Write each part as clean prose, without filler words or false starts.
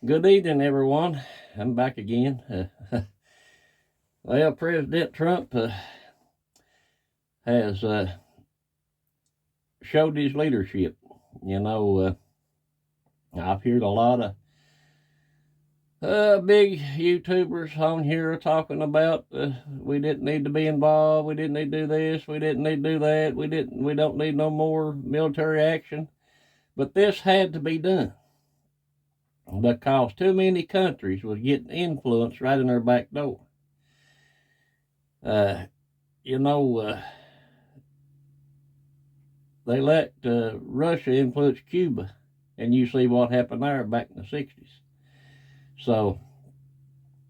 Good evening, everyone. I'm back again. Well, President Trump has showed his leadership. You know, I've heard a lot of big YouTubers on here talking about we didn't need to be involved, we didn't need to do this, we didn't need to do that, we don't need no more military action. But this had to be done because too many countries was getting influence right in their back door. Uh, you know. They let Russia influence Cuba, and you see what happened there back in the 60s. So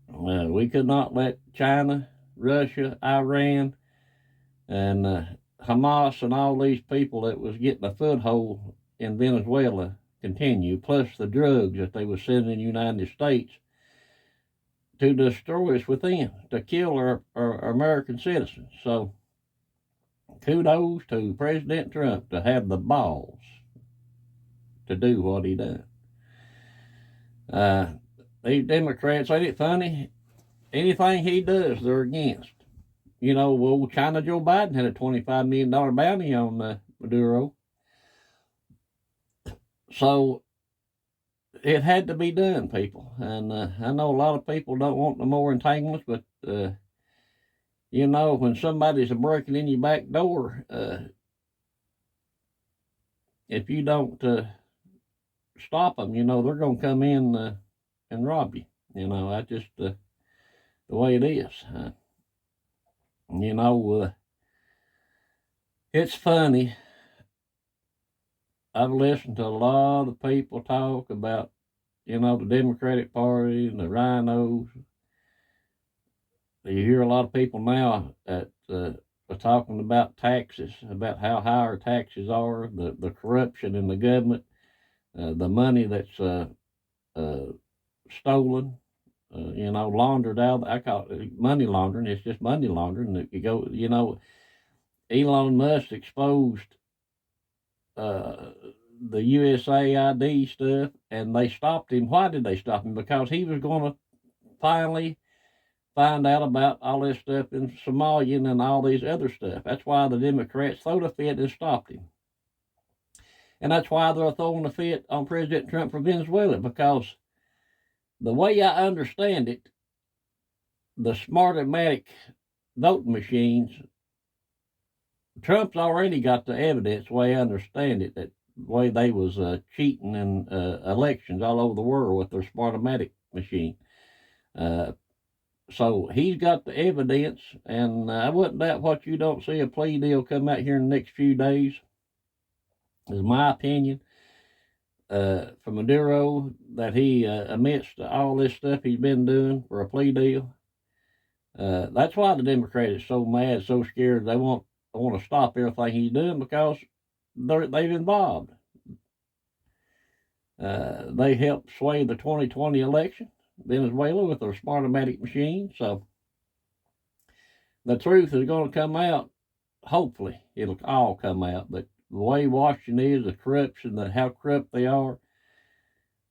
we could not let China, Russia, Iran, and Hamas and all these people that was getting a foothold in Venezuela continue, plus the drugs that they were sending in the United States to destroy us within, to kill our American citizens. So kudos to President Trump to have the balls to do what he done. These Democrats, ain't it funny? Anything he does, they're against. You know, well, China Joe Biden had a $25 million bounty on Maduro. So it had to be done, people. And I know a lot of people don't want no more entanglements, but, you know, when somebody's breaking in your back door, if you don't stop them, you know, they're going to come in and rob you. You know, that's just the way it is. You know, it's funny. I've listened to a lot of people talk about, you know, the Democratic Party and the rhinos. You hear a lot of people now that are talking about taxes, about how high our taxes are, the corruption in the government, the money that's stolen, you know, laundered out. I call it money laundering. It's just money laundering. You go, you know, Elon Musk exposed the USAID stuff, and they stopped him. Why did they stop him? Because he was going to finally find out about all this stuff in Somalia and all these other stuff. That's why the Democrats threw a fit and stopped him. And that's why they're throwing a fit on President Trump for Venezuela, because the way I understand it, the Smartmatic voting machines, Trump's already got the evidence, the way I understand it, that way they was cheating in elections all over the world with their Smartmatic machine. So he's got the evidence, and I wouldn't doubt what you don't see a plea deal come out here in the next few days, is my opinion. For Maduro, that he admits to all this stuff he's been doing for a plea deal. That's why the Democrats are so mad, so scared. They want to stop everything he's doing because they've involved. They helped sway the 2020 election, Venezuela, with their Smartmatic machine. So the truth is going to come out. Hopefully, it'll all come out. But the way Washington is, the corruption, how corrupt they are,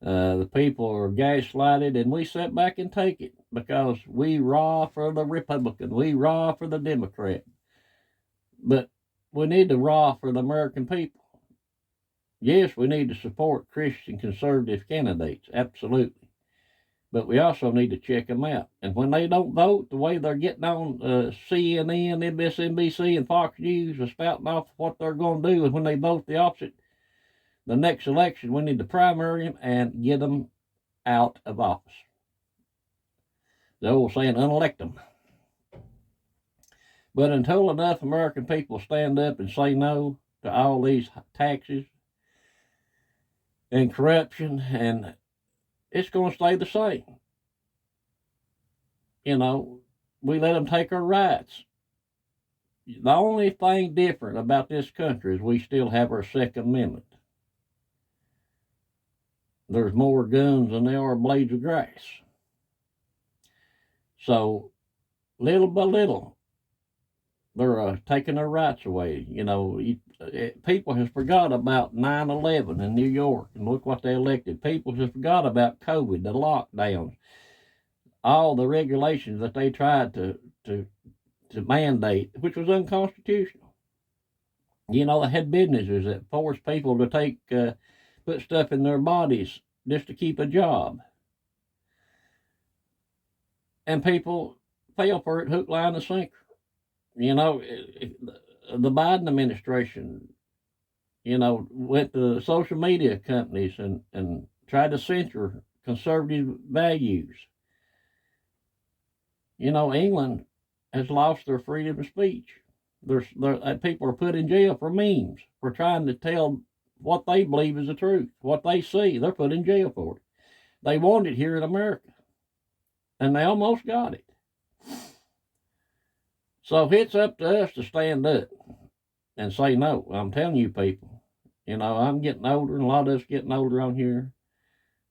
the people are gaslighted, and we sit back and take it because we raw for the Republican, we raw for the Democrat. But we need to raw for the American people. Yes, we need to support Christian conservative candidates, absolutely. But we also need to check them out. And when they don't vote the way they're getting on CNN, MSNBC, and Fox News are spouting off what they're going to do, and when they vote the opposite, the next election, we need to primary them and get them out of office. The old saying, unelect them. But until enough American people stand up and say no to all these taxes and corruption, and it's going to stay the same. You know, we let them take our rights. The only thing different about this country is we still have our Second Amendment. There's more guns than there are blades of grass. So, little by little, They're taking their rights away. People have forgot about 9/11 in New York, and look what they elected. People have forgot about COVID, the lockdowns, all the regulations that they tried to mandate, which was unconstitutional. They had businesses that forced people to put stuff in their bodies just to keep a job. And people fell for it hook, line, and sinker. The Biden administration, went to social media companies and tried to censor conservative values. England has lost their freedom of speech. People are put in jail for memes, for trying to tell what they believe is the truth, what they see. They're put in jail for it. They want it here in America, and they almost got it. So it's up to us to stand up and say no. I'm telling you, people. I'm getting older, and a lot of us getting older on here.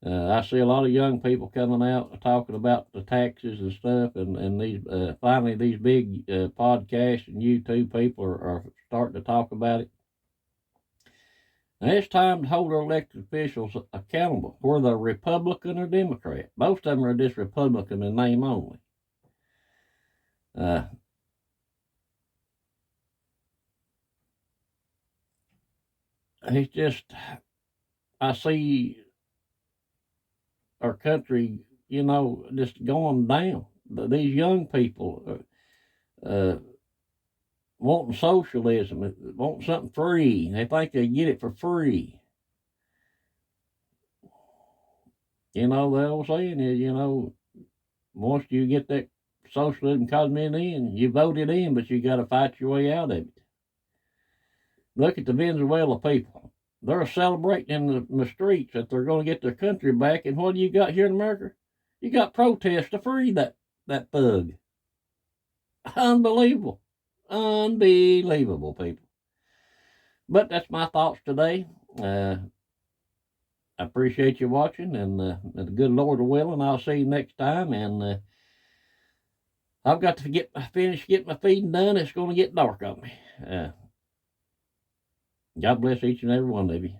I see a lot of young people coming out talking about the taxes and stuff, and these finally these big podcasts and YouTube people are starting to talk about it. Now it's time to hold our elected officials accountable, whether they're Republican or Democrat. Most of them are just Republican in name only. It's just, I see our country, just going down. These young people wanting socialism, wanting something free. They think they get it for free. The old saying is, once you get that socialism coming in, you voted in, but you got to fight your way out of it. Look at the Venezuela people. They're celebrating in the streets that they're going to get their country back. And what do you got here in America? You got protests to free that thug. Unbelievable. Unbelievable, people. But that's my thoughts today. I appreciate you watching, and the good Lord willing, I'll see you next time. And I've got to finish getting my feeding done. It's going to get dark on me. God bless each and every one of you.